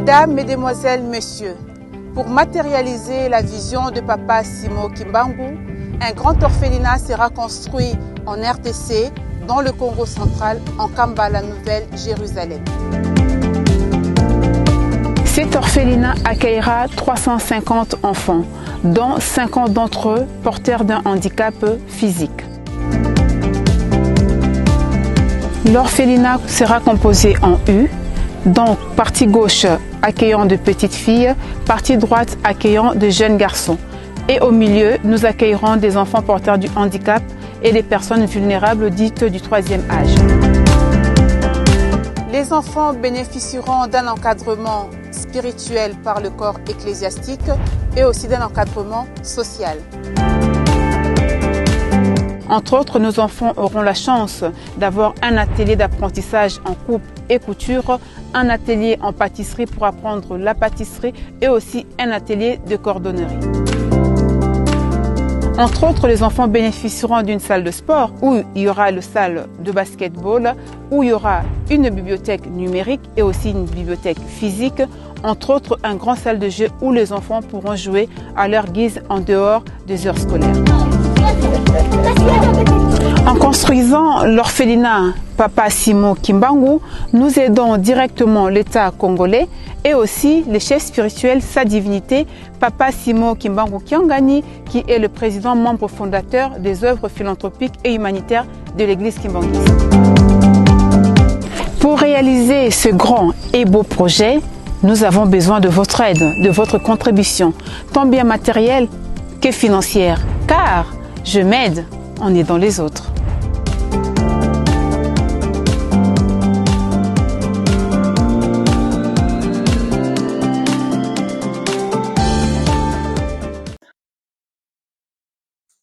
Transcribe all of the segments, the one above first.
Mesdames, Mesdemoiselles, Messieurs, pour matérialiser la vision de Papa Simo Kimbangu, un grand orphelinat sera construit en RDC, dans le Congo central, en Kamba, la Nouvelle-Jérusalem. Cet orphelinat accueillera 350 enfants, dont 50 d'entre eux porteurs d'un handicap physique. L'orphelinat sera composé en U, donc partie gauche accueillant de petites filles, partie droite accueillant de jeunes garçons. Et au milieu, nous accueillerons des enfants porteurs du handicap et des personnes vulnérables dites du troisième âge. Les enfants bénéficieront d'un encadrement spirituel par le corps ecclésiastique et aussi d'un encadrement social. Entre autres, nos enfants auront la chance d'avoir un atelier d'apprentissage en coupe et couture, un atelier en pâtisserie pour apprendre la pâtisserie et aussi un atelier de cordonnerie. Entre autres, les enfants bénéficieront d'une salle de sport où il y aura une salle de basketball, où il y aura une bibliothèque numérique et aussi une bibliothèque physique. Entre autres, une grande salle de jeu où les enfants pourront jouer à leur guise en dehors des heures scolaires. En construisant l'orphelinat Papa Simo Kimbangu, nous aidons directement l'État congolais et aussi le chef spirituel, sa divinité, Papa Simo Kimbangu Kiangani, qui est le président membre fondateur des œuvres philanthropiques et humanitaires de l'Église kimbanguiste. Pour réaliser ce grand et beau projet, nous avons besoin de votre aide, de votre contribution, tant bien matérielle que financière, car je m'aide en aidant les autres.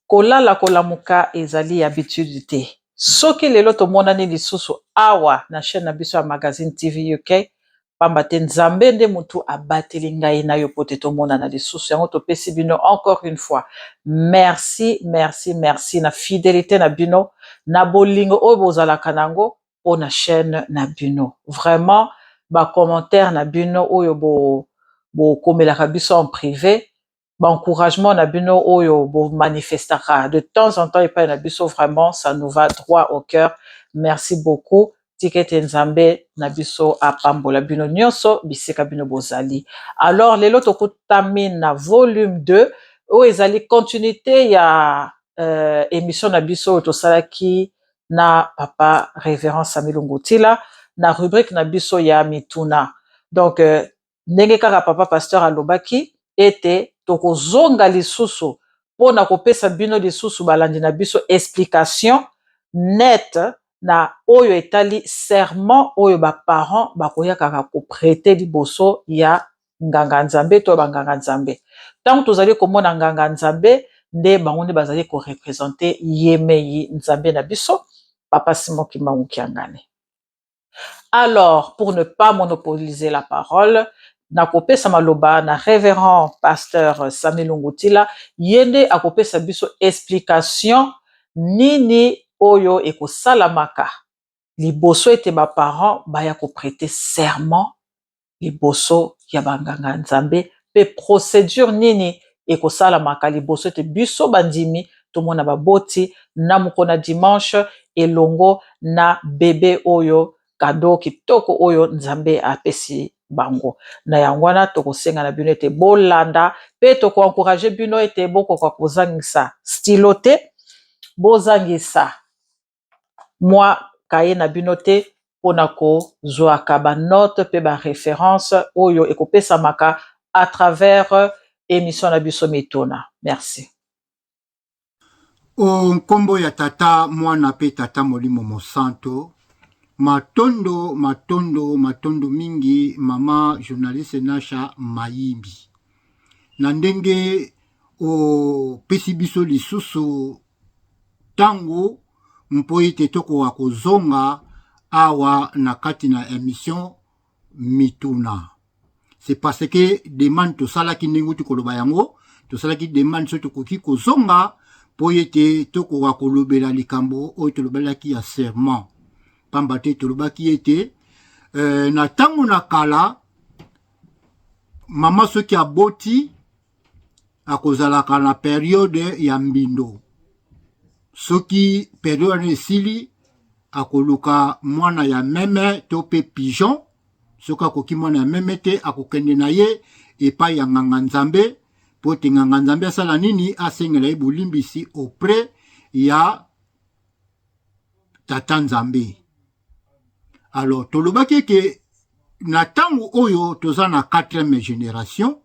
Kolala kolamuka ezali habitude te. Soki lelo tomonani lisusu awa na chaîne na biso ya magazine TV UK, pamba te Nzambe nde mutu abateli ngai na yo po te tomonana lisusu. Yango topesi bino encore une fois. Merci, merci, merci na fidélité na bino, na bolingo oyo bozalaka nango po na chaîne na bino. Vraiment, ba commentaire na bino oyo bo komelaka biso en privé, encouragement na bino oyo bo manifestaka de temps en temps et pas na biso, vraiment ça nous va droit au cœur. Merci beaucoup. Tikete Nzambe na biso apambola bino nyonso biseka bino bozali. Alors lelo tokutami na volume 2 oyo ezali continuité ya émission na biso tosalaki na papa révérend Samuel Ngutila na rubrique na biso ya mituna. Donc ndenge kaka papa pasteur alobaki ete tokozonga lisusu pona kopesa bino lisusu balandi na biso explication nette na oyo etali serment oyo ba parents bakoyaka ko prêter liboso ya nganga nzambe to banganga nzambe. Tant tozali komona nganga nzambe nde bango nde bazali ko représenter yemeyi nzambe na biso papa Simo Kimbangu Kiangani. Alors, pour ne pas monopoliser la parole, nakopesa maloba na révérend pasteur Samuel Ngutila yende akopesa biso explication nini oyo ekosalamaka liboso ete ba parents baya ko prêter serment liboso ya banganga nzambe pe procédure nini ekosalamaka liboso ete biso bandimi tomona baboti na mokona dimanche elongo na bébé oyo kado kitoko oyo nzambe apesi bango. Na yango wana tokosenga na bino ete bolanda pe toko encourager bino ete bokoka kozangisa stylo te, bozangisa moi kaye na bino te pona kozwaka ba note pe ba référence oyo ekopesamaka à travers émission na biso mituna. Merci. O nkombo ya tata mwana pe tata molimo mosanto matondo mingi mama journaliste Nasha Mayimbi na ndenge o pesi biso lisusu tango mpo ete tokoka kozonga awa na kati na émission mituna. C'est parce que demande tosalaki ndenge tukoloba yango tosalaki demande so tokoki kozonga po ete tokoka kolobela likambo oyo tolobelaki ya serment pamba te tolobaki ete na tango na kala mama soki aboti akozalaka na periode ya mbindo. Soki periode esili akoluka mwana ya meme to pe pigeon. Soki akoki mwana ya meme te akokende na ye epai ya nganga nzambe po te nganga nzambe asala nini asengela ye bolimbisi auprès ya tata nzambe. Alors tolobaki ke na tango oyo toza na 4e génération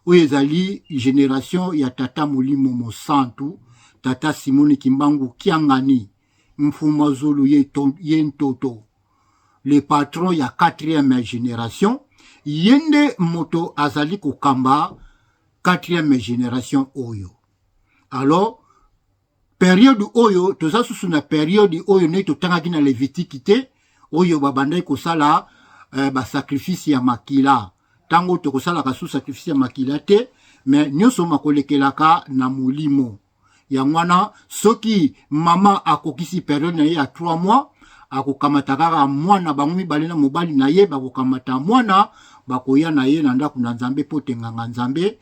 oyo ezali génération ya tata Molimo Mosantu, tata Simoni Kimbangu Kiangani, Mfuma Zulu ye ntoto, le patron ya 4e génération, yende moto azali kokamba 4e génération oyo. Alors période oyo toza susu na période oyo ne totangaki na Lévitique oyo babandai kosala ba sacrifice ya makila. Tango tokosala ka sacrifice ya makila te, mais nyoso makolekelaka na molimo. Ya mwana soki mama akokisi période na ye ya 3 mois, akokamata kaka mwana bango mibale na mobali na ye bakokamata mwana bakoya na ye na ndako na Nzambe po te nganga Nzambe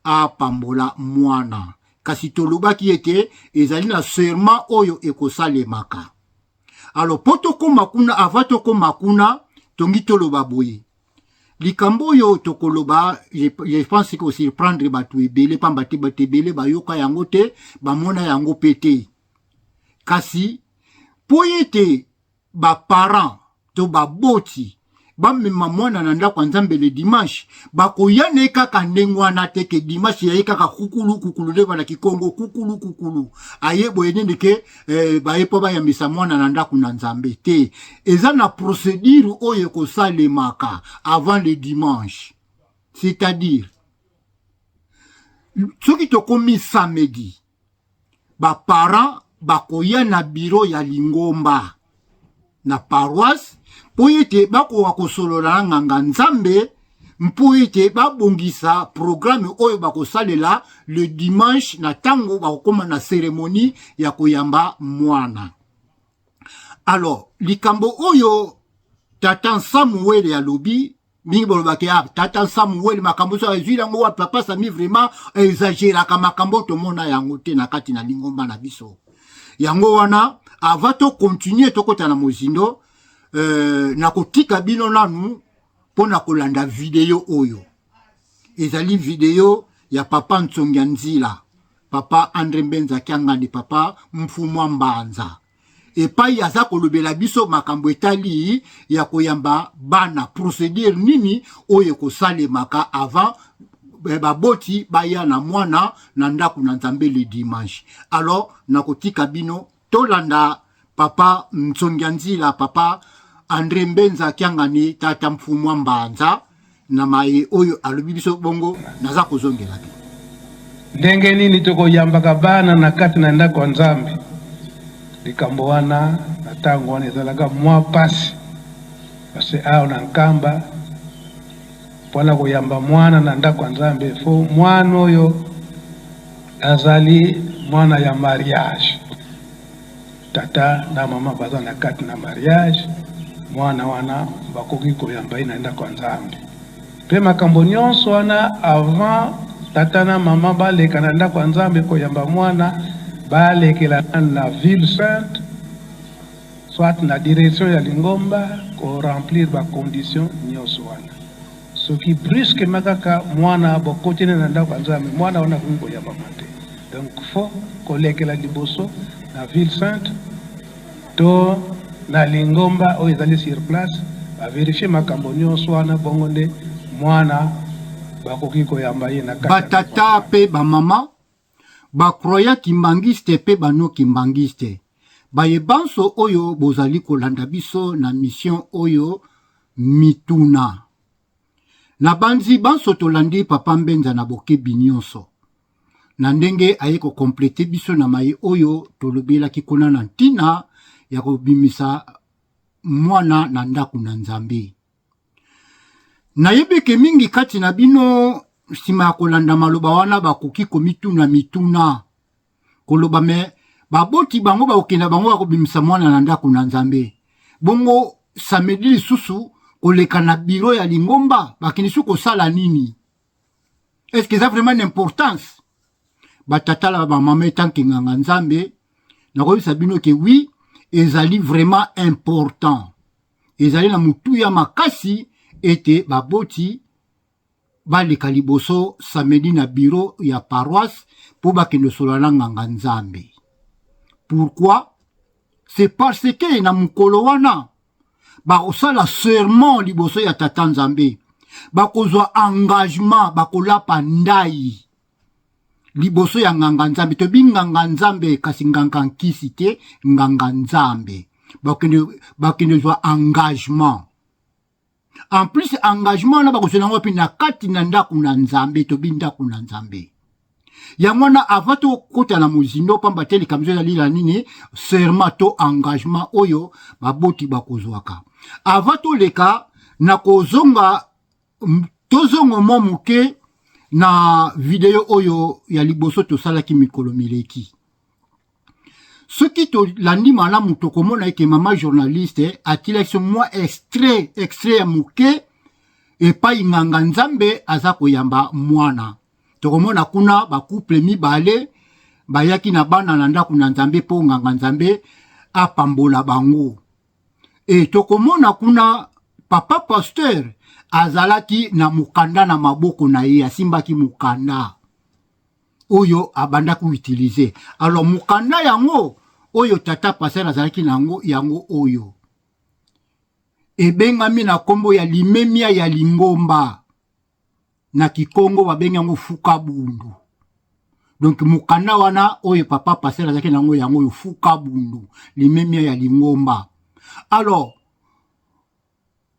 apambola mwana. Kasi tolobaki ete ezali na serment oyo ekosalemaka. Alors potoko makuna avatoko makuna tongi toloba boye. Likambo oyo tokoloba, je pense que aussi prendre batu ebele pambate batebele bayoka yango te bamona yango pete. Kasi poyete ba parents to ba boti bamema mwana na ndako Nzambe le dimanche bakoyane kaka ndengwana te ke dimanche yaye kaka kukulu le bana kikongo kukulu aye boyene ndeke bayepo bayambisa mwana na ndako na Nzambe te. Eza na procédure oyo kosalemaka avant le dimanche, c'est-à-dire soki tokomi samedi ba parents bakoya na bureau ya Lingomba na paroisse po ete bako wakosolola nganga Nzambe mpo ete babongisa programme oyo bakosalela le dimanche na tango bakokoma na cérémonie ya koyamba mwana. Alors likambo oyo tata Samuel ya lobi mingi bolobaki tata Samuel makambo so ezwi yango wa papa Sami vraiment exagéra ka makambo to mona yango te na kati na Lingomba na biso. Yango wana avato continuer tokota na mozindo na kotika bino nanu pona kolanda video oyo. Ezali video ya papa Ntsongia Nzila, papa Andre Mbenza Kiangani, papa Mfumwa Mbanza. Epai aza kolobela biso makambo etali ya koyamba bana procédure nini oyo kosalemaka avant baboti baya na mwana na ndako na Nzambe le dimanche. Alors nakotika bino tolanda papa Ntsongia Nzila, papa Andre Mbenza Kiangani, tata Mfumwa Mbanza na mai oyo alobi biso bongo naza kozongela te. Ndenge nini tokoyambaka bana na kati na ndako Nzambe likambo wana na tango wana ezalaka mwa pasi parce ao na nkamba pona koyamba mwana na ndako Nzambe fo mwana oyo azali mwana ya mariage. Tata na mama baza na kati na mariage, mwana wana bakoki koyamba ina ndako Nzambe. Pe makambo nyonso wana avant tata na mama baleka na ndako Nzambe koyamba mwana balekela na ville sainte soit na direction ya Lingomba ko remplir ba condition nyonso wana. Soki brusque makaka mwana bokoti na ndako Nzambe mwana wana koyamba mate. Donc faut kolekela liboso na ville sainte to na Lingomba o ezali sur place ba vérifier makambo nyonso wana bongo nde mwana bakoki koyamba ye na kati batata pe ba mama ba croya kimbangiste pe bano kimbangiste bayebanso oyo bozali kolanda biso na mission oyo mituna na banzi banso tolandi papa Mbenza na bokebi nyonso na ndenge aye ko compléter biso na mai oyo tolobela kikona na ntina ya kobimisa mwana na ndako na Nzambe. Na yebeke mingi kati na bino sima ya kolanda maloba wana bakoki mituna koloba me baboti bango bakokenda bango bakobimisa mwana na ndako na Nzambe. Bongo samedi lisusu koleka na biro ya Lingomba bakinisu kosala nini? est-ce que ça a vraiment une importance? Batata la maman tant que nganga nzambe na ko sabino que oui, ezali vraiment important. Ezali na mutu ya makasi ete baboti baleka liboso samedi na bureau ya paroisse pour bakende solana nganga nzambe. Pourquoi? C'est parce que na mukolo wana bakosala serment liboso ya tata nzambe, bakozwa engagement, bakolapa ndai liboso ya nganga nzambe. Tobi nganga nzambe kasi nganga nkisi te, nganga nzambe bakende zwa engagement. En plus engagement na bakosala wapi na kati na ndaku na nzambe, tobi ndaku na nzambe. Yangwana avato kota na muzindo pamba tele kamzo lila nini serment to engagement oyo baboti bakozwaka. Avato leka na kozonga tozongo mo muke na video oyo ya liboso to salaki mikolo mileki. Ce qui to landi malamu to komona eke mama journaliste atilaki moi extrait ya muke e pa inganga nzambe azako yamba mwana. Tokomona kuna ba couple mibale bayaki na bana na ndaku na nzambe po nganga nzambe apambola bango. E tokomona kuna papa pasteur azalaki na mukanda na maboko na ye, asimbaki mukanda oyo abanda ku utiliser. Alors mukanda yango oyo tata pasteur azalaki nango yango oyo ebengami na kombo ya limemia ya lingomba. Na kikongo babengi yango fuka bundu. Donc mukanda wana oyo papa passer azaki nango yango yo fuka bundu, limemia ya lingomba. Alors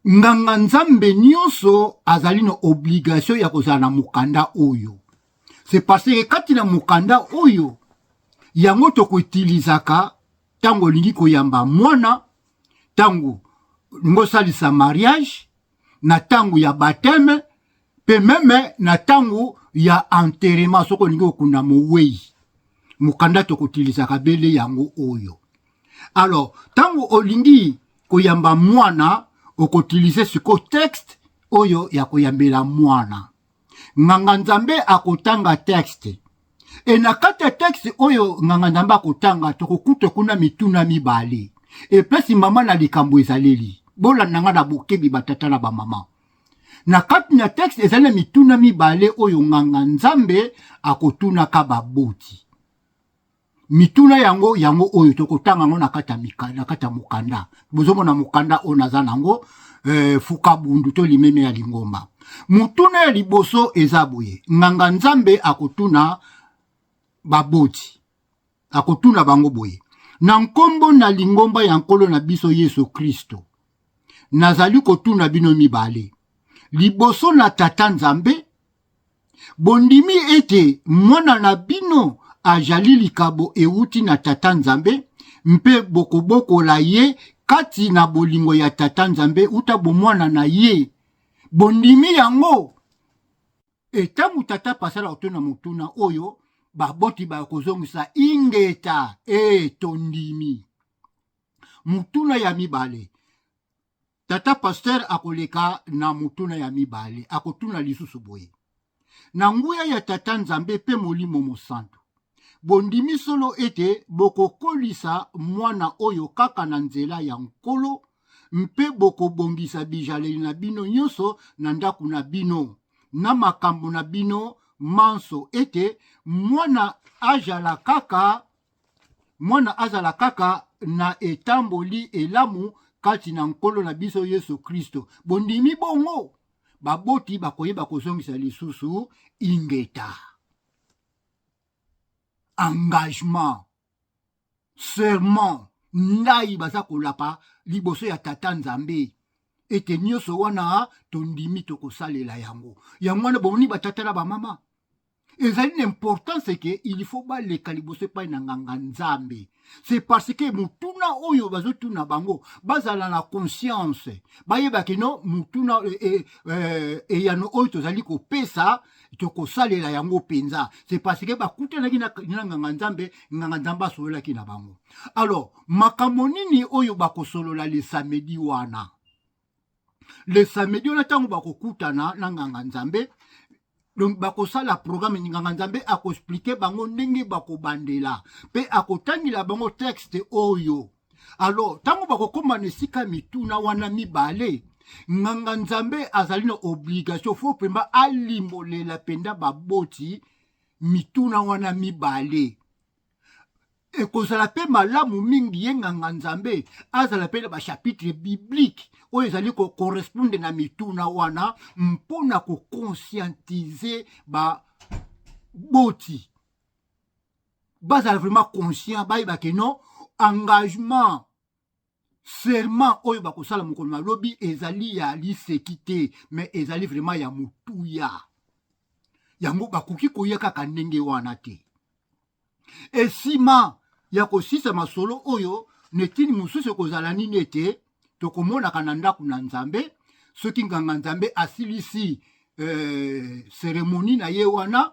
nganga nzambe nyonso azali na obligation ya kozala na mukanda oyo. C'est parce que kati na mukanda oyo yango toko utilizaka tango lingi koyamba mwana, tango ngo salisa mariage, na tango ya baptême, pe meme na tango ya enterrement soko lingi okunda mowei. Mukanda toko utilizaka bele yango oyo. Alors tango olingi koyamba mwana okotilize siko texte oyo ya koyambela mwana. Nganga nzambe akotanga texte. E na kata texte oyo nganga nzambe akotanga tokokuta kuna mituna mibale. E plesi mama na likambo ezaleli. Bola nanga na bokebi batata na ba mama. Na kati na texte ezale mituna mibale oyo nganga nzambe akotuna ka baboti. Mituna yango oyo tokotanga ngo na kata mukanda. Bozomo na mukanda onaza nango fuka bundu to limeme ya lingomba. Mutuna ya liboso ezaboye. Nganga nzambe akotuna baboti. Akotuna bango boye. Na nkombo na lingomba ya nkolo na biso Yesu Kristo. Nazali kotuna bino mibale. Liboso na tata nzambe. Bondimi ete mwana na bino ajali likabo euti na tata nzambe, mpe boko la ye kati na bolingo ya tata nzambe uta bomwana na ye. Bondimi yango etangu tata pasala otona mutuna oyo baboti ba kozongisa ingeta tondimi. Mutuna ya mibale. Tata pasteur akoleka na mutuna ya mibale, akotuna lisusu boye. Na nguya ya tata nzambe pe molimo mosantu. Bondimi solo ete boko kolisa mwana oyo kaka na nzela ya nkolo, mpe boko bongisa bijaleli na bino nyonso na ndaku na bino, na makambo na bino manso ete mwana azala kaka na etamboli elamu kati na nkolo na biso Yesu Kristo. Bondimi bongo baboti bakoyeba kozongisa lisusu ingeta. Engagement, serment, ndai baza kolapa liboso ya tata nzambe. Ete nyonso wana tondimi tokosalela yango. Yango wana bomoni batata na ba mama. Ezali l'importance que il faut ba le kaliboso pa na nganga nzambe. C'est parce que mutuna oyo bazotuna bango bazala na conscience. Bayeba ke no mutuna yano oyo tozali ko pesa tokosalela yango penza. C'est parce que bakutana ki na nganga nzambe solola ki na bango. Alors makambo nini oyo bakosolola le samedi wana. Le samedi wana tango bakokutana na nganga nzambe Donc bakosala programme nganga nzambe akoexpliquer bango ndenge bakobandela pe akotangila bango texte oyo. Alors tango bakokoma na esika mituna wana mibale, nganga nzambe azali na obligation fo pemba alimbolela penda baboti mituna wana mibale. Ekozala pe malamu mingi ye nganga nzambe azala pe na bachapitre biblique oyo ezali correspondre na mituna wana mpona conscientiser boti bazala vraiment conscient bayeba ke non engagement serment oyo bakosala mokolo malobi ezali ya liseki te mais ezali vraiment ya motuya yango bakoki koya kaka ndenge wana te. Esima ya kosisa masolo oyo netini mususu ekozala nini ete tokomonaka na ndako na nzambe soki nganga nzambe asilisi seremoni na ye wana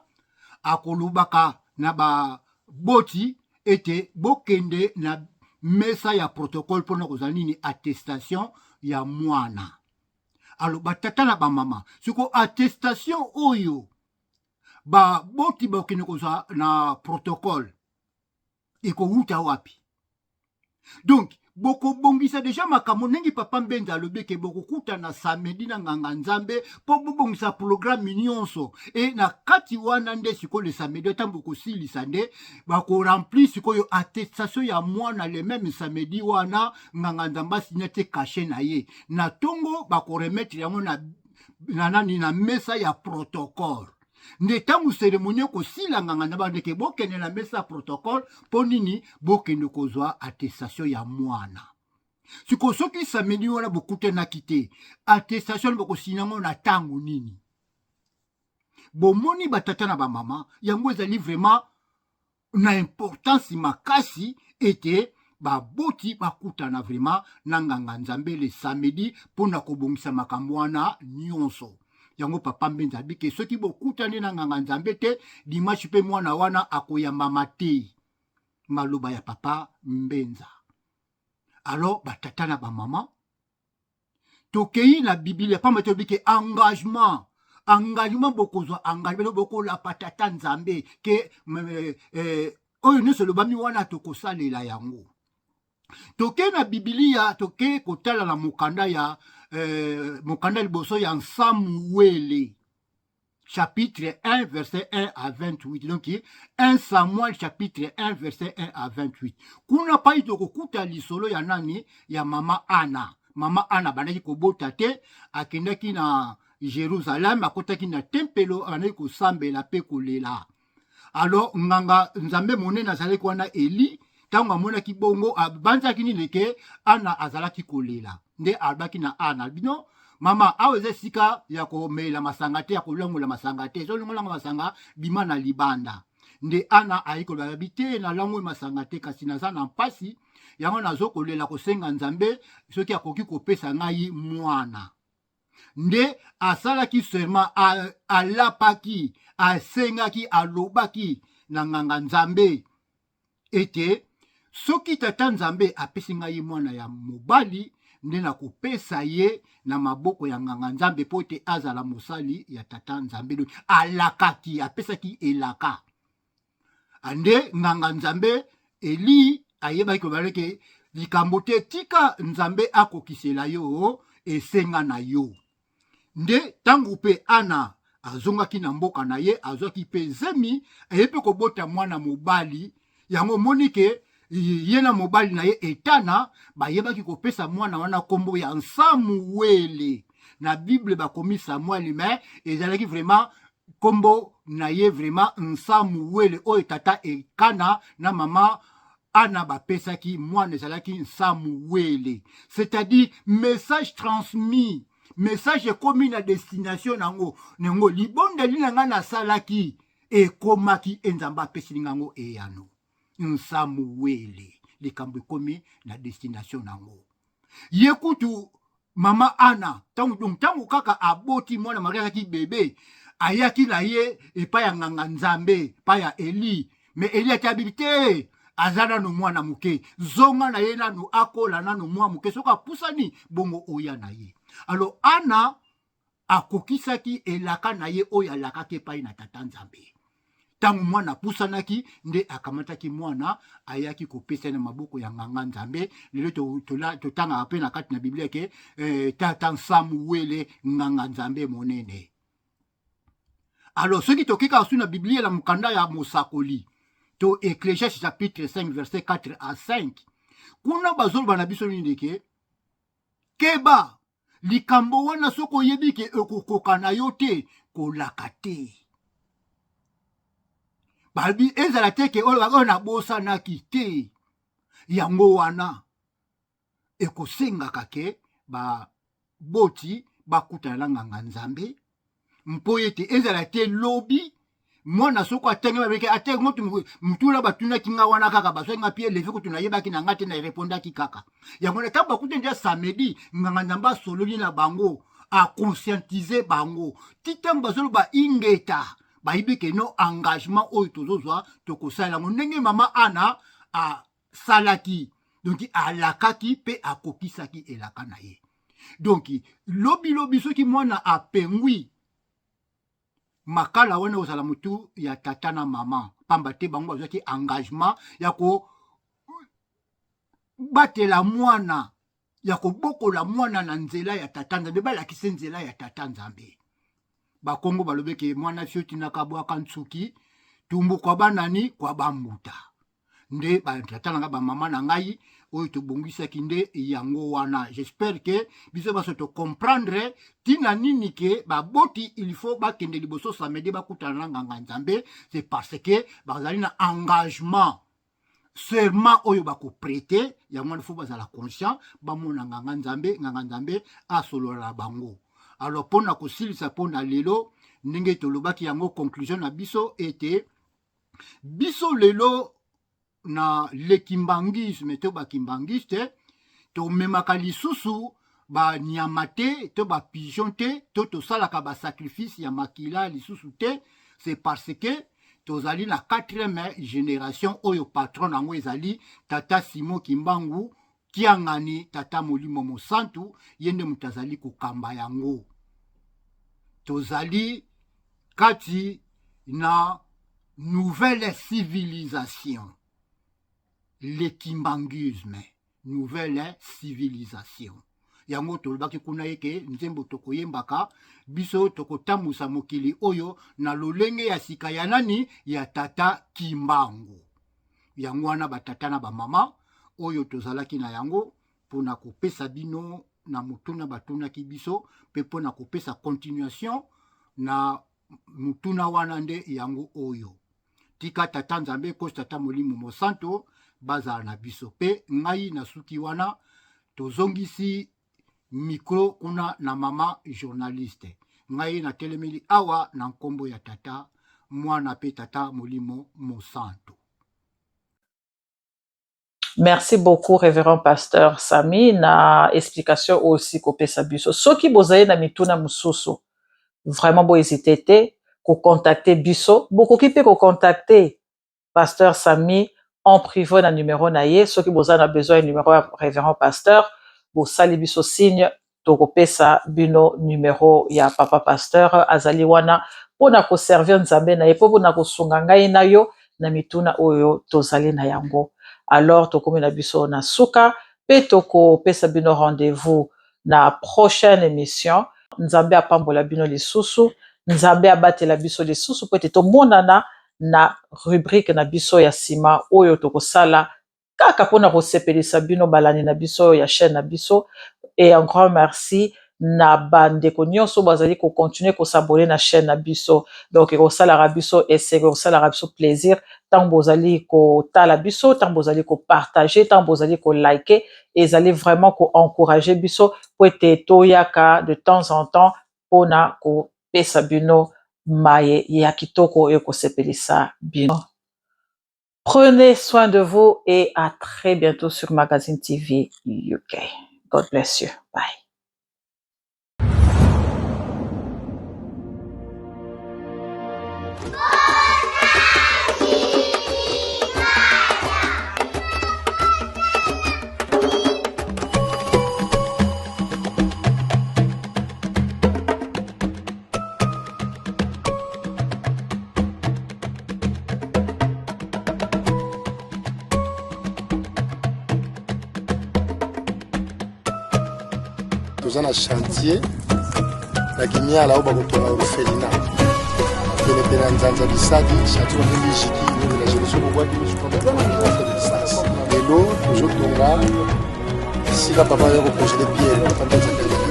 akolobaka na baboti ete bokende na mesa ya protocole mpona kozala nini attestation ya mwana. Alo batata na bamama siko attestation oyo baboti bakende kozala na protocole ekouta wapi? Donc boko bongisa deja makambo nengi papa Mbenza alobeke boko kuta na samedi na nganga nzambe po bongisa programme nyonso e na kati wana nde siko le samedi tambo ko silisa nde bako remplir siko yo attestation ya mwana le même samedi wana nganga nzamba signate caché na ye na tongo bako remettre yango na mesa ya protocole. Nde tangu cérémonie ko sila nganga nzamba ndeke bokene na mesa protocole po nini bokende kozwa attestation ya mwana. Siko soki samedi wana bokute na kite attestation boko sinango na tangu nini. Bomoni batata na bamama yango ezali vraiment na importance makasi ete baboti bakutana vraiment na nganga nzambe le samedi pona kobongisa makambo wana nyonso. Yango papa Mbenza abike soki bokutani na nganga nzambe te dimanche pe mwana wana akoyamba mate maloba ya papa Mbenza. Alors batata na bamama tokei na Biblia pamba te bike engagement bokozwa engagement bokola patata nzambe ke oyo nyonso lobami wana tokosalela yango. Toke na Biblia toke kotala na mokanda ya mokanda liboso ya Samuel chapitre 1 verset 1 à 28. Donc 1 Samuel chapitre 1 verset 1 à 28. Kuna pa itoko kuta lisolo ya nani ya mama Ana. Mama Ana bandaki kobota te akendaki na Jérusalem akotaki na tempelo anaki kosambela pe kolela. Alors nganga nzambe monene azalaki wana Eli tango amonaki bongo abanzaki nini ke Ana azalaki kolela nde albaki na Ana bino mama aweze sika ya komela masanga te ya kolongola masanga te so longolanga masanga bima na libanda nde Ana ayikola bite na lango masanga te kasi naza na mpasi yango nazo kolela kosenga nzambe soki akoki kopesa ngai mwana nde asalaki seulement alapaki asengaki alobaki na nganga nzambe ete soki tata nzambe apesi ngai mwana ya mobali nde na kopesa ye na maboko ya nganga nzambe po ete azala mosali ya tata nzambe alakaki apesaki elaka ande nganga nzambe Eli ayebaki kobaleke likambo te tika nzambe akokisela yo esenga na yo nde tangu pe Ana azongaki na mboka na ye azwaki pe zemi ayepe kobota mwana mobali yango monike ye na mobali na ye etana bayebaki kopesa mwana wana kombo ya Samuele na Bible bakomi Samuel mais ezalaki vraiment kombo na ye vraiment Samuele oyo tata ekana na mama Ana bapesaki mwana ezalaki Samuele, c'est-à-dire message transmis message ekomi na destination nango nengo libondeli na nga nasalaki ekomaki enzamba apesi nango eyano Samuele likambo ekomi na destination nango ye kutu mama Ana tangu kaka aboti mwana mariaki bebe ayaki la ye epa ya nganga nzambe pa ya Eli mais Eli atabite azana no mwana muke zonga na ye nanu akola nanu mwa muke soka pusani bongo oya na ye. Alors Ana akokisaki elaka na ye oyo alakaki epai na tata nzambe. Tangu mwana pusanaki nde akamataki mwana ayaki kopesa na maboko ya nganga nzambe. Lelo totanga pe na kati na Biblia ke tata Samuele nganga nzambe monene. Alors ceux qui tokika sur la Biblia la mukanda ya mosakoli to Ecclésiaste chapitre 5 verset 4 à 5 kuna bazolo bana biso ndeke keba likambo wana soko yebike ekokoka na yo te kolaka te. Balbi ezala teke oyo na bosanaki te yango wana ekosengaka ke ba boti bakutana na nganga nzambe mpo ete ezala te lobi mwana soko atenge babeke atenge mutuna batuna kinga wana kaka basoinga pie levi kutuna yebaki na ngate na répondaki kaka yango na tamba kutendia samedi nganga nzamba sololi na bango a conscientiser bango titango bazolo ba ingeta baibike no engagement oyo tozozwa tokosala ngo ndenge mama Ana a salaki donc alakaki pe akokisaki elaka na ye. Donc lobi soki mwana apengwi makala wana ozala mutu ya tata na mama pamba te bango bazwaki engagement ya ko batela mwana ya kobokola mwana na nzela ya tata nzambe balakise nzela ya tata nzambe. Bakongo balobeke mwana fioti nakabwaka ntsuki tumbu kwa banani kwa bamuta nde batata nanga ba mama na ngai oyo tobongisaki nde yango wana. J'espère que biso baso to comprendre tina nini ke baboti il faut bakende liboso samedi bakutana na nganga nzambe. C'est parce que bazali na engagement seulement oyo bako prêter yango il faut bazala conscient bamona nganga nzambe asolola bango. Alors pona kosilisa pona lelo ndenge tolobaki yango conclusion na biso ete biso lelo na lekimbangisme to bakimbangiste to memaka lisusu ba nyama te to ba pigeon te to tosalaka ba sacrifice ya makila lisusu te. C'est parce que tozali na 4e génération oyo patron nango ezali tata Simon Kimbangu kiangani tata Molimo Mosantu yende mutazali kokamba yango. Tozali kati na nouvelle civilisation. Lekimbangisme, nouvelle civilisation. Yango tolobaki kuna yeke nzembo tokoyembaka biso tokotambusa mokili oyo na lolenge ya sika ya nani ya tata Kimbangu. Yango wana batata na bamama oyo tozalaki na yango pona kopesa bino na mutuna batuna ki biso pe pona kopesa continuation na mutuna wana nde yango oyo. Tika tata nzambe ko tata Molimo Mosanto baza na biso pe ngai na suki wana tozongisi micro kuna na mama journaliste ngai na telemeli awa na nkombo ya tata mwana pe tata Molimo Mosanto. Merci beaucoup, révérend pasteur Sami, na explication aussi kopesa biso. Soki bozaye na mituna mususu, vraiment bo hésiter te, ko contacter biso, bokoki pe ko contacter pasteur Sami en privé na numéro na ye. Soki boza na besoin numéro ya révérend pasteur, bo sali biso signe to kopesa bino numéro ya papa pasteur azali wana pona ko servir nzambe na ye po pona ko sunga ngai na yo na mituna oyo tozali na yango. Alors tokomi na biso na suka pe toko pesa bino rendez-vous na prochaine émission. Nzambe apambola bino lisusu, nzambe abatela biso lisusu po ete tomonana na rubrique na biso ya sima oyo tokosala kaka pona kosepelisa bino balani na biso ya chaîne na biso. Et un grand merci na bandeko nyonso bazali ko continuer ko s'abonner na chaîne na biso. Donc ko sala biso et ko sala biso plaisir tant bozali ko tala biso, tant bozali ko partager, tant bozali ko liker et zali vraiment ko encourager biso pour ete toyaka de temps en temps pona ko pesa bino maye ya kitoko e ko sepelisa bino. Prenez soin de vous et à très bientôt sur Magazine TV UK. God bless you. Bye. toza na chantier na Kimiala oba kotonga orphelina pene pene nzanza bisadi chantier wa Belgique ni la jeunesse au bois qui nous supporte dans la distance et l'eau toujours tonga si la papa yako projet de pierre on peut dire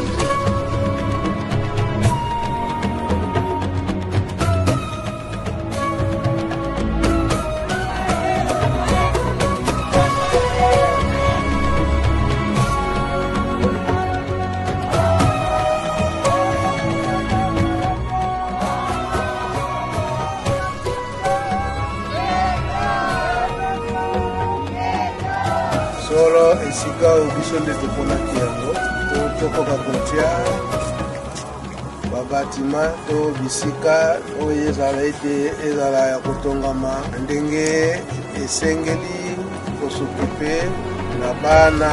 solo esika obiso nde toponaki yango tokoka kotia babatima to bisika oyo ezala ete ezala ya kotongama ndenge esengeli kosokipe na bana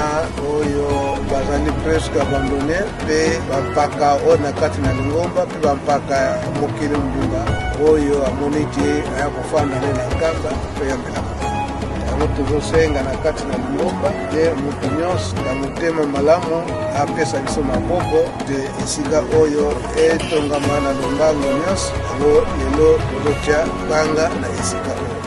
oyo bazali presque abandonne mpe bampaka oyo na kati na lingomba mpe bampaka mokili mobimba oyo amoni te aya kofanda ne na nkamba mpe yambelaka tozosenga na kati na lingomba te moto nyonso ya motema malamu apesa biso maboko te esika oyo etongama na lombango nyonso yango lelo tozotya banga na esika oyo